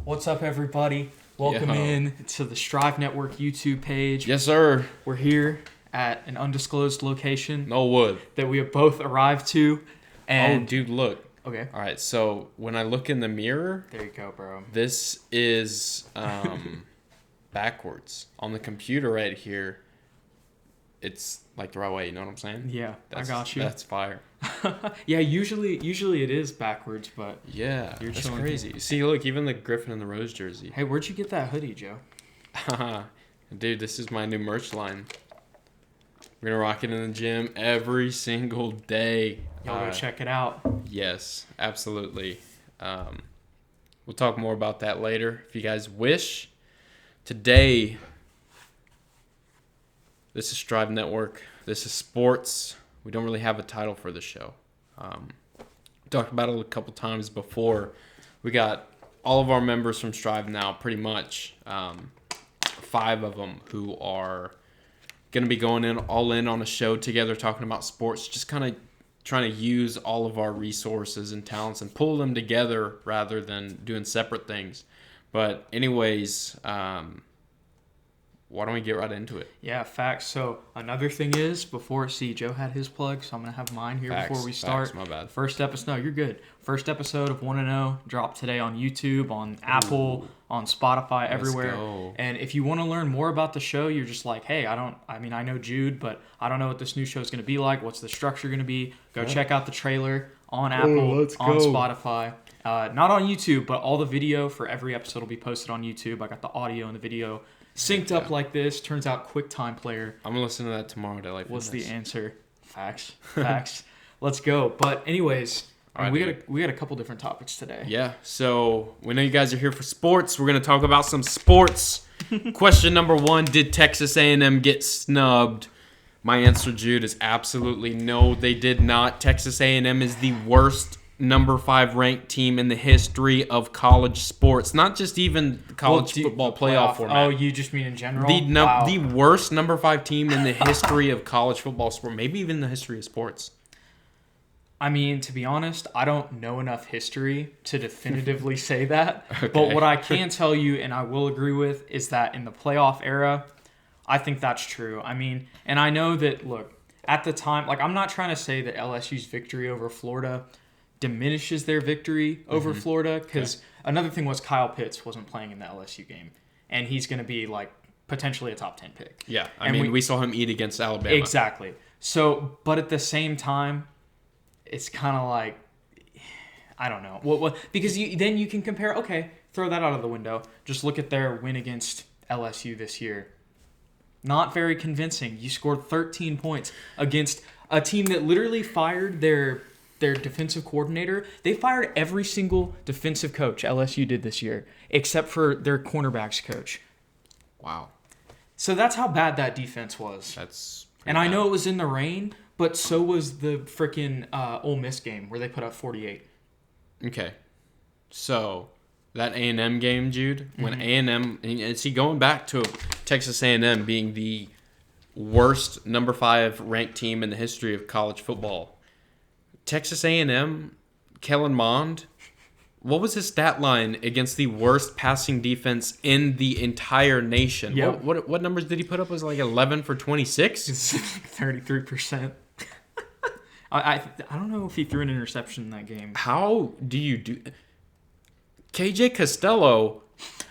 What's up, everybody? Welcome in to the Strive Network YouTube page. Yes, sir. We're here at an undisclosed location. No wood. That we have both arrived to. And dude, look. Okay. All right, so when I look in the mirror... There you go, bro. This is backwards. On the computer right here, it's like the right way, you know what I'm saying? Yeah, I got you. That's fire. Yeah, usually it is backwards, but... Yeah, you're that's chilling. crazy. See, look, even the Griffin and the Rose jersey. Hey, where'd you get that hoodie, Joe? Dude, this is my new merch line. We're going to rock it in the gym every single day. Y'all go check it out. Yes, absolutely. We'll talk more about that later if you guys wish. Today, this is Strive Network. This is sports. We don't really have a title for the show. Talked about it a couple times before. We got all of our members from Strive now, pretty much. 5 of them who are going to be going all in on a show together, talking about sports, just kind of trying to use all of our resources and talents and pull them together rather than doing separate things. But anyways, why don't we get right into it? Yeah, facts. So another thing is, Joe had his plug, so I'm going to have mine here before we start. My bad. First episode, no, you're good. First episode of 1-0 dropped today on YouTube, on Apple, on Spotify, everywhere. Go. And if you want to learn more about the show, you're just like, hey, I know Jude, but I don't know what this new show is going to be like. What's the structure going to be? Go check out the trailer on Apple, on Spotify. Not on YouTube, but all the video for every episode will be posted on YouTube. I got the audio and the video synced up like this. Turns out QuickTime Player. I'm going to listen to that tomorrow to like what's the answer? Facts. Let's go. But anyways, right, we got a couple different topics today. Yeah. So we know you guys are here for sports. We're going to talk about some sports. Question number 1, did Texas A&M get snubbed? My answer, Jude, is absolutely no, they did not. Texas A&M is the worst number 5 ranked team in the history of college sports. Not just even college football playoff format. Oh, you just mean in general? The worst number 5 team in the history of college football sport. Maybe even the history of sports. I mean, to be honest, I don't know enough history to definitively say that. Okay. But what I can tell you, and I will agree with, is that in the playoff era, I think that's true. I mean, and I know that, look, at the time, like, I'm not trying to say that LSU's victory over Florida diminishes their victory over Florida, because another thing was Kyle Pitts wasn't playing in the LSU game, and he's going to be like potentially a top 10 pick. Yeah, I mean, we saw him eat against Alabama. Exactly. So, but at the same time, it's kind of like, I don't know. Well, because then you can compare, okay, throw that out of the window. Just look at their win against LSU this year. Not very convincing. You scored 13 points against a team that literally fired their defensive coordinator. They fired every single defensive coach LSU did this year, except for their cornerbacks coach. Wow. So that's how bad that defense was. And bad. I know it was in the rain, but so was the freaking Ole Miss game where they put up 48. Okay. So that A&M game, Jude, when A&M, and see, going back to Texas A&M being the worst number 5 ranked team in the history of college football, Texas A&M, Kellen Mond, what was his stat line against the worst passing defense in the entire nation? Yep. What numbers did he put up? Was it like 11 for 26? 33%. I don't know if he threw an interception in that game. How do you do... KJ Costello...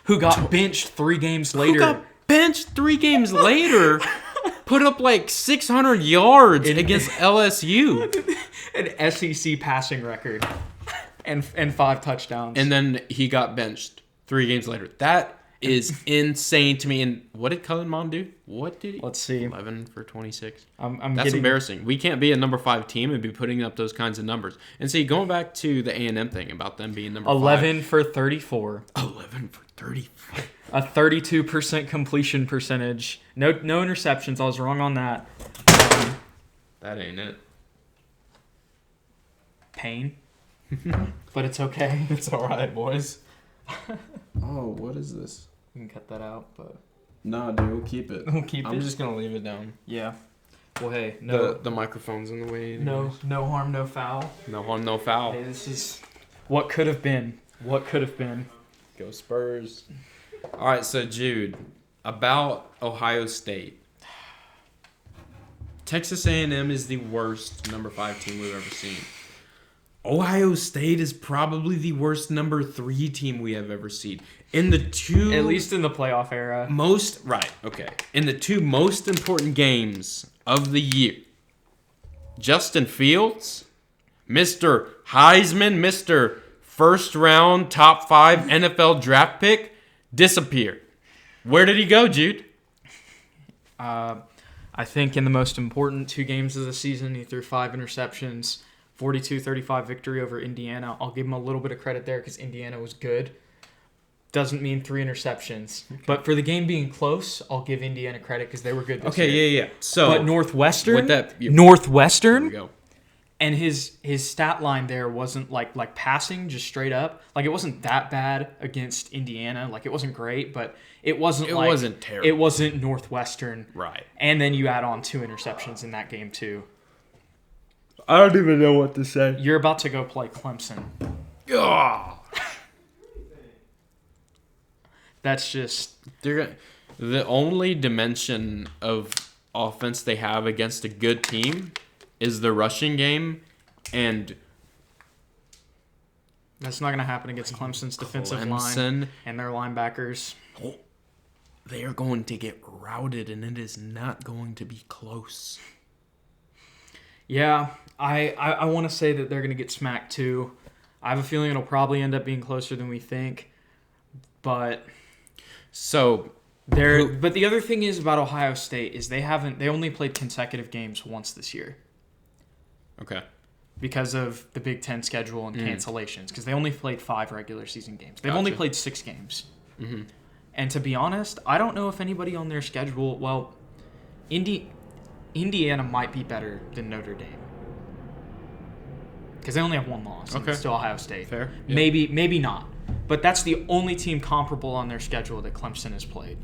Who got benched 3 games later. Put up like 600 yards against LSU. An SEC passing record. And 5 touchdowns. And then he got benched 3 games later. That is insane to me. And what did Kellen Mond do? What did he? Let's see. 11 for 26. That's embarrassing. We can't be a number 5 team and be putting up those kinds of numbers. And see, going back to the A&M thing about them being number 11 for 34. 11 for 34. A 32% completion percentage. No interceptions. I was wrong on that. That ain't it. Pain. But it's okay. It's all right, boys. Oh, what is this? You can cut that out, but... Nah, dude, we'll keep it. I'm just going to leave it down. Yeah. Well, hey, no... The microphone's in the way. No harm, no foul. No harm, no foul. Hey, this is what could have been. What could have been. Go Spurs. All right, so Jude, about Ohio State. Texas A&M is the worst number 5 team we've ever seen. Ohio State is probably the worst number 3 team we have ever seen. In the two... At least in the playoff era. In the 2 most important games of the year, Justin Fields, Mr. Heisman, Mr. First round, top 5 NFL draft pick, disappeared. Where did he go, Jude? I think in the most important 2 games of the season, he threw 5 interceptions, 42-35 victory over Indiana. I'll give him a little bit of credit there because Indiana was good. Doesn't mean 3 interceptions. Okay. But for the game being close, I'll give Indiana credit because they were good this year. Yeah. So, but Northwestern, there we go. And his stat line there wasn't like passing, just straight up. Like, it wasn't that bad against Indiana. Like, it wasn't great, but it wasn't terrible. It wasn't Northwestern. Right. And then you add on 2 interceptions in that game, too. I don't even know what to say. You're about to go play Clemson. Oh. That's just... The only dimension of offense they have against a good team is the rushing game, and that's not going to happen against Clemson's defensive line and their linebackers. They are going to get routed, and it is not going to be close. Yeah, I want to say that they're going to get smacked too. I have a feeling it'll probably end up being closer than we think, but but the other thing is about Ohio State is they only played consecutive games once this year. Okay. Because of the Big Ten schedule and cancellations. Because they only played 5 regular season games. They've only played 6 games. Mm-hmm. And to be honest, I don't know if anybody on their schedule... Well, Indiana might be better than Notre Dame. Because they only have 1 loss. And it's still Ohio State. Fair. Yeah. Maybe not. But that's the only team comparable on their schedule that Clemson has played.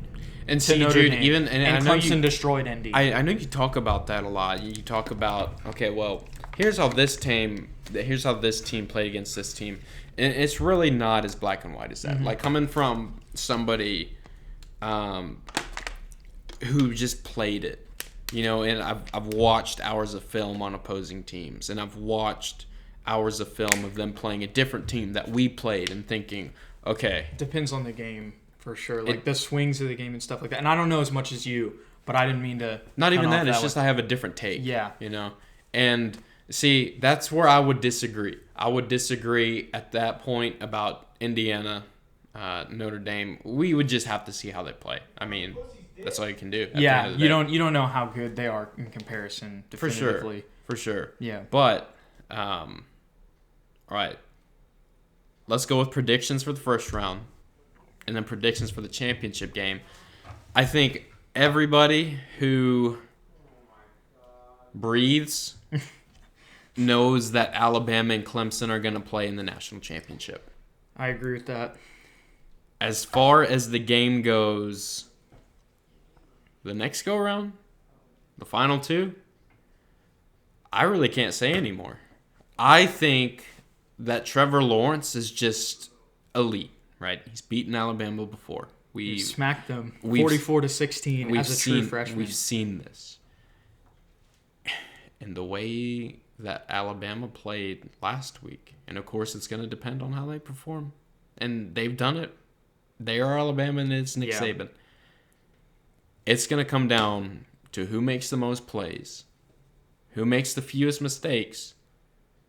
And see, Jude, and I know Clemson destroyed Indy. I know you talk about that a lot. You talk about, okay, well, here's how this team played against this team. And it's really not as black and white as that. Mm-hmm. Like, coming from somebody who just played it, and I've watched hours of film on opposing teams, and I've watched hours of film of them playing a different team that we played and thinking, okay. Depends on the game. For sure, like the swings of the game and stuff like that. And I don't know as much as you, but I didn't mean to... Not even that, it's just I have a different take. Yeah. And see, that's where I would disagree. I would disagree at that point about Indiana, Notre Dame. We would just have to see how they play. I mean, that's all you can do. Yeah, you don't know how good they are in comparison, definitively. For sure. Yeah. But, all right. Let's go with predictions for the first round. And then predictions for the championship game. I think everybody who breathes knows that Alabama and Clemson are going to play in the national championship. I agree with that. As far as the game goes, the next go-around, the final 2, I really can't say anymore. I think that Trevor Lawrence is just elite. Right, he's beaten Alabama before. We smacked them 44-16 as a true freshman. We've seen this, and the way that Alabama played last week, and of course, it's going to depend on how they perform. And they've done it. They are Alabama, and it's Nick Saban. It's going to come down to who makes the most plays, who makes the fewest mistakes,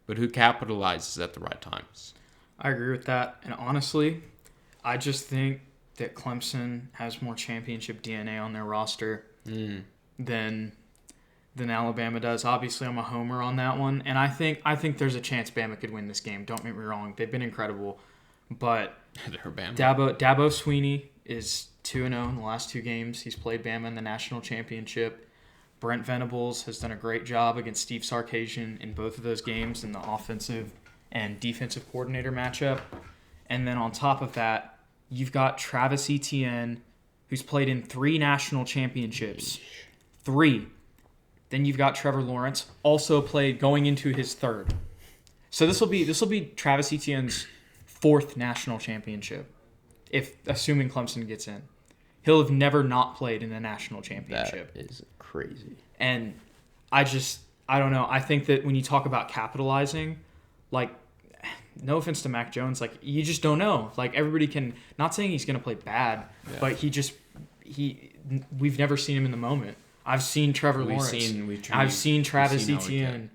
but who capitalizes at the right times. I agree with that, and honestly, I just think that Clemson has more championship DNA on their roster than Alabama does. Obviously, I'm a homer on that one, and I think there's a chance Bama could win this game. Don't get me wrong; they've been incredible, but Dabo Swinney is 2-0 in the last 2 games. He's played Bama in the national championship. Brent Venables has done a great job against Steve Sarkisian in both of those games in the offensive and defensive coordinator matchup. And then on top of that, you've got Travis Etienne, who's played in 3 national championships. 3. Then you've got Trevor Lawrence, also played going into his 3rd. So this will be Travis Etienne's 4th national championship. if assuming Clemson gets in. He'll have never not played in the national championship. That is crazy. And I don't know. I think that when you talk about capitalizing, like, no offense to Mac Jones, like, you just don't know. Like, everybody can, not saying he's going to play bad, but we've never seen him in the moment. I've seen Trevor Lawrence. I've seen Travis Etienne.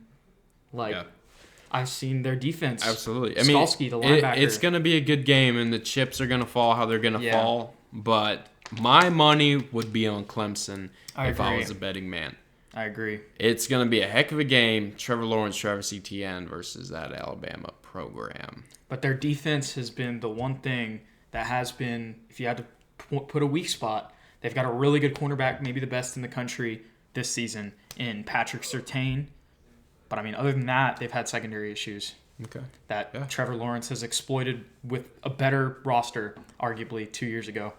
I've seen their defense. Absolutely. Skalski, the linebacker. It's going to be a good game, and the chips are going to fall how they're going to fall. But my money would be on Clemson if I was a betting man. I agree. It's going to be a heck of a game. Trevor Lawrence, Travis Etienne versus that Alabama program. But their defense has been the one thing that has been, if you had to put a weak spot, they've got a really good cornerback, maybe the best in the country this season, in Patrick Surtain. But, other than that, they've had secondary issues that Trevor Lawrence has exploited with a better roster, arguably, 2 years ago.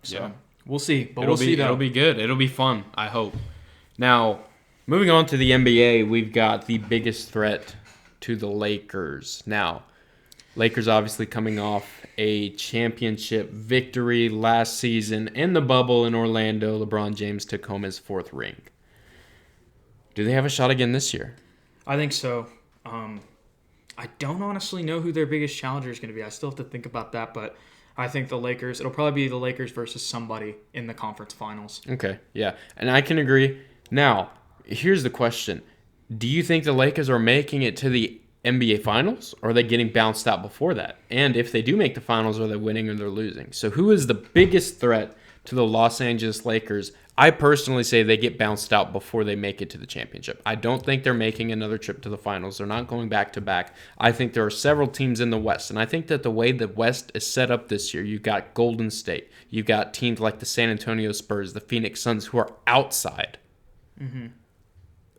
So, we'll see. But we'll see, though. It'll be good. It'll be fun, I hope. Now, moving on to the NBA, we've got the biggest threat to the Lakers. Now, Lakers obviously coming off a championship victory last season in the bubble in Orlando. LeBron James took home his 4th ring. Do they have a shot again this year? I think so. I don't honestly know who their biggest challenger is going to be. I still have to think about that, but I think the Lakers, it'll probably be the Lakers versus somebody in the conference finals. Okay, yeah. And I can agree. Now, here's the question. Do you think the Lakers are making it to the NBA Finals, or are they getting bounced out before that? And if they do make the finals, are they winning or they're losing? So who is the biggest threat to the Los Angeles Lakers? I personally say they get bounced out before they make it to the championship. I don't think they're making another trip to the finals. They're not going back to back. I think there are several teams in the West, and I think that the way the West is set up this year, you've got Golden State, you've got teams like the San Antonio Spurs, the Phoenix Suns, who are outside. Mm-hmm.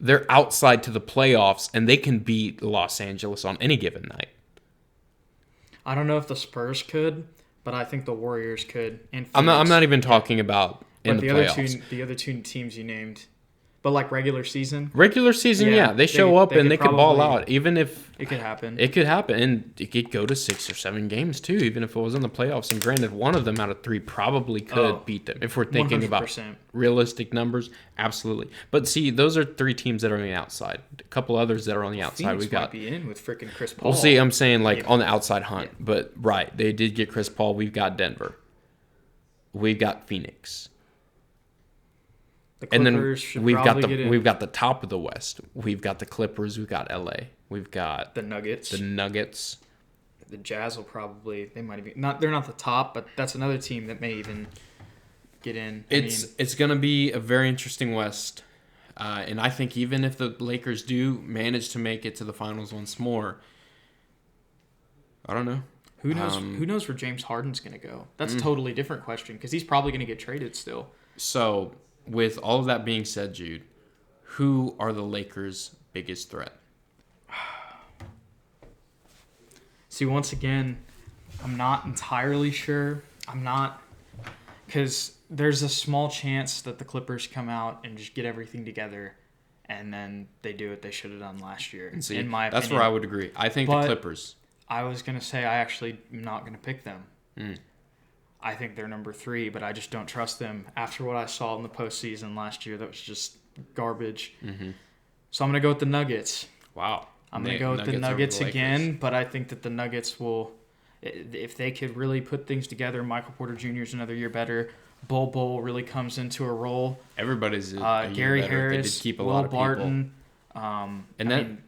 They're outside to the playoffs, and they can beat Los Angeles on any given night. I don't know if the Spurs could, but I think the Warriors could. And I'm not even talking about in but the playoffs. The other two teams you named, but like regular season. Regular season, yeah, they show up and they could ball out. Even if it could happen, and it could go to 6 or 7 games too. Even if it was in the playoffs, and granted, one of them out of 3 probably could beat them. If we're thinking 100%. About realistic numbers, absolutely. But see, those are 3 teams that are on the outside. A couple others that are on the outside. Phoenix We got might be in with freaking Chris Paul. We'll see. I'm saying on the outside hunt, but right, they did get Chris Paul. We've got Denver. We've got Phoenix. The and then we've got the top of the West. We've got the Clippers. We've got LA. We've got the Nuggets. The Jazz will probably they're not the top, but that's another team that may even get in. It's going to be a very interesting West, and I think even if the Lakers do manage to make it to the finals once more, I don't know. Who knows? Who knows where James Harden's going to go? That's a totally different question because he's probably going to get traded still. So, with all of that being said, Jude, who are the Lakers' biggest threat? See, once again, I'm not entirely sure. Because there's a small chance that the Clippers come out and just get everything together, and then they do what they should have done last year. See, in my that's opinion. where I would agree. I think the Clippers. I was going to say I actually am not going to pick them. I think they're number 3, but I just don't trust them after what I saw in the postseason last year. That was just garbage. Mm-hmm. So I'm going to go with the Nuggets. Wow. I'm going to go with the Nuggets again, but I think that the Nuggets will, if they could really put things together, Michael Porter Jr. is another year better. Bol really comes into a role. Everybody's Gary Harris, they did keep a Will lot of Barton. People.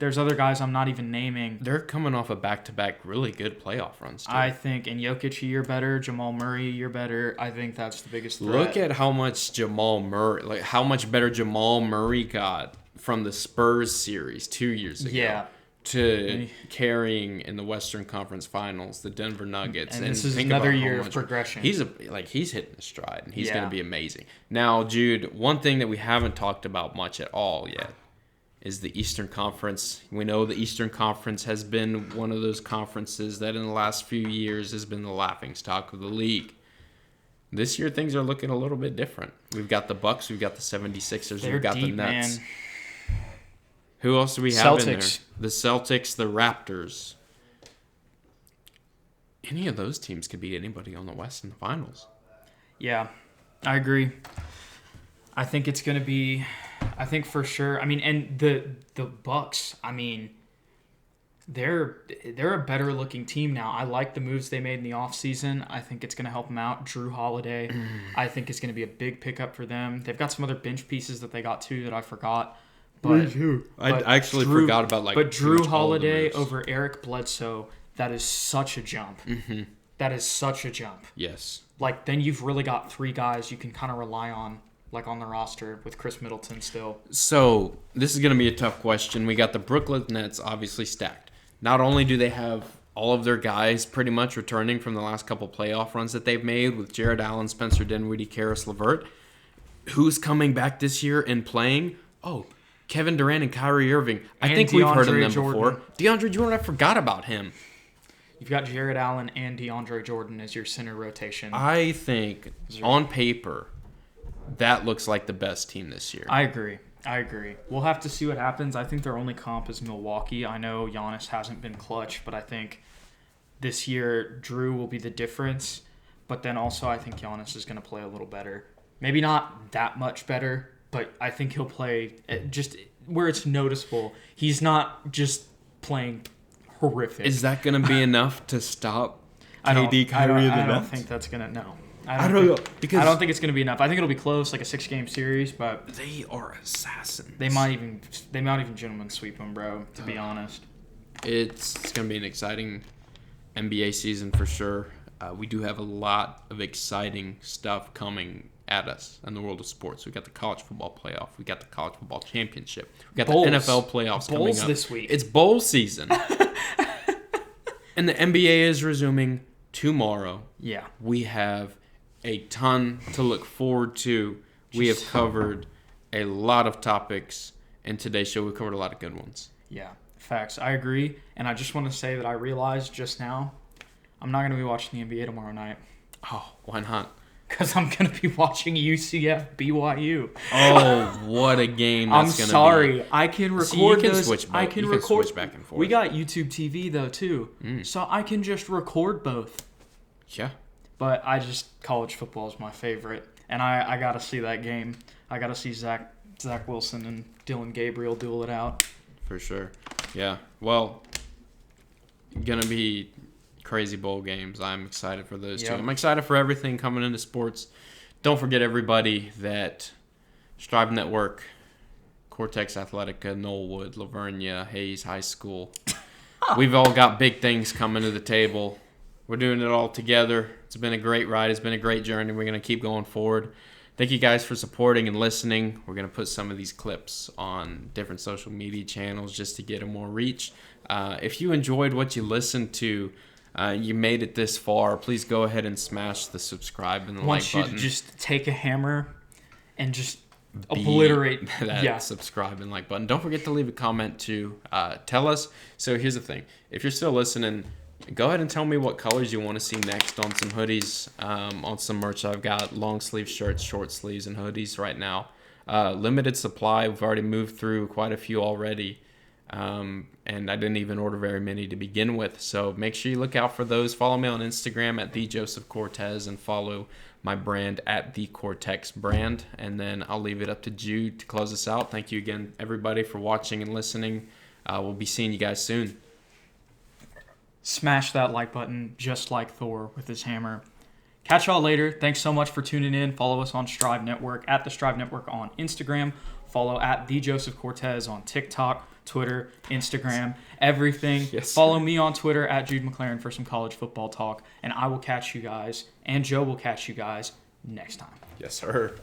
There's other guys I'm not even naming. They're coming off a back-to-back really good playoff runs, too. I think, and Jokic a year better, Jamal Murray a year better. I think that's the biggest threat. Look at how much how much better Jamal Murray got from the Spurs series 2 years ago. Yeah. To carrying in the Western Conference Finals the Denver Nuggets, and this is another year of progression. He's hitting a stride, and he's going to be amazing. Now, Jude, one thing that we haven't talked about much at all yet is the Eastern Conference. We know the Eastern Conference has been one of those conferences that in the last few years has been the laughingstock of the league. This year, things are looking a little bit different. We've got the Bucks, we've got the 76ers, we've got the Nets. Man. Who else do we have in there? The Celtics, the Raptors. any of those teams could beat anybody on the West in the finals. Yeah, I agree. I think it's going to be, I think for sure. I mean, and the Bucks, I mean, they're a better looking team now. I like the moves they made in the offseason. I think it's going to help them out. Drew Holiday, I think is going to be a big pickup for them. They've got some other bench pieces that they got too that I forgot. But I actually forgot about But Drew Holiday over Eric Bledsoe, that is such a jump. Mm-hmm. That is such a jump. Yes. Like, then you've really got 3 guys you can kind of rely on, like on the roster with Chris Middleton still. So this is going to be a tough question. We got the Brooklyn Nets obviously stacked. Not only do they have all of their guys pretty much returning from the last couple playoff runs that they've made with Jared Allen, Spencer Dinwiddie, Karis LeVert, who's coming back this year and playing? Oh, Kevin Durant and Kyrie Irving. I think we've heard of them before. DeAndre Jordan, I forgot about him. You've got Jared Allen and DeAndre Jordan as your center rotation. I think on paper, that looks like the best team this year. I agree. We'll have to see what happens. I think their only comp is Milwaukee. I know Giannis hasn't been clutch, but I think this year Drew will be the difference. But then also I think Giannis is going to play a little better. Maybe not that much better, but I think he'll play just where it's noticeable. He's not just playing horrific. Is that going to be enough to stop KD, Kyrie, I don't think that's going to, no. I don't think it's going to be enough. I think it'll be close, like a 6-game series, but they are assassins. They might even gentlemen sweep them, bro. To be honest, it's going to be an exciting NBA season for sure. We do have a lot of exciting stuff coming at us in the world of sports. We got the college football playoff. We got the college football championship. We got Bowls. The NFL playoffs coming up this week. It's bowl season, and the NBA is resuming tomorrow. Yeah, we have a ton to look forward to. We have covered a lot of topics in today's show. We covered a lot of good ones. Yeah, facts. I agree. And I just want to say that I realized just now I'm not going to be watching the NBA tomorrow night. Oh, why not? Because I'm going to be watching UCF BYU. Oh, what a game that's going to be. I'm sorry. I can record those. Switch I can record. Switch back and forth. We got YouTube TV, though, too. So I can just record both. Yeah. But college football is my favorite. And I got to see that game. I got to see Zach Wilson and Dylan Gabriel duel it out. For sure. Yeah. Well, going to be crazy bowl games. I'm excited for those too. I'm excited for everything coming into sports. Don't forget, everybody, that Strive Network, Cortex Athletica, Knollwood, Lavernia, Hayes High School. We've all got big things coming to the table. We're doing it all together. It's been a great ride. It's been a great journey. We're going to keep going forward. Thank you guys for supporting and listening. We're going to put some of these clips on different social media channels just to get more reach. If you enjoyed what you listened to, you made it this far, please go ahead and smash the subscribe and the like button. I want you to just take a hammer and just obliterate that subscribe and like button. Don't forget to leave a comment to tell us. So here's the thing. If you're still listening, go ahead and tell me what colors you want to see next on some hoodies, on some merch. I've got long sleeve shirts, short sleeves, and hoodies right now. Limited supply. We've already moved through quite a few already. And I didn't even order very many to begin with. So make sure you look out for those. Follow me on Instagram at @TheJosephCortez and follow my brand at the Cortex brand. And then I'll leave it up to Jude to close us out. Thank you again, everybody, for watching and listening. We'll be seeing you guys soon. Smash that like button just like Thor with his hammer. Catch y'all later. Thanks so much for tuning in. Follow us on Strive Network at the Strive Network on Instagram. Follow at @TheJosephCortez on TikTok, Twitter, Instagram, everything. Yes. Follow me on Twitter at Jude McClaren for some college football talk. And I will catch you guys, and Joe will catch you guys next time. Yes, sir.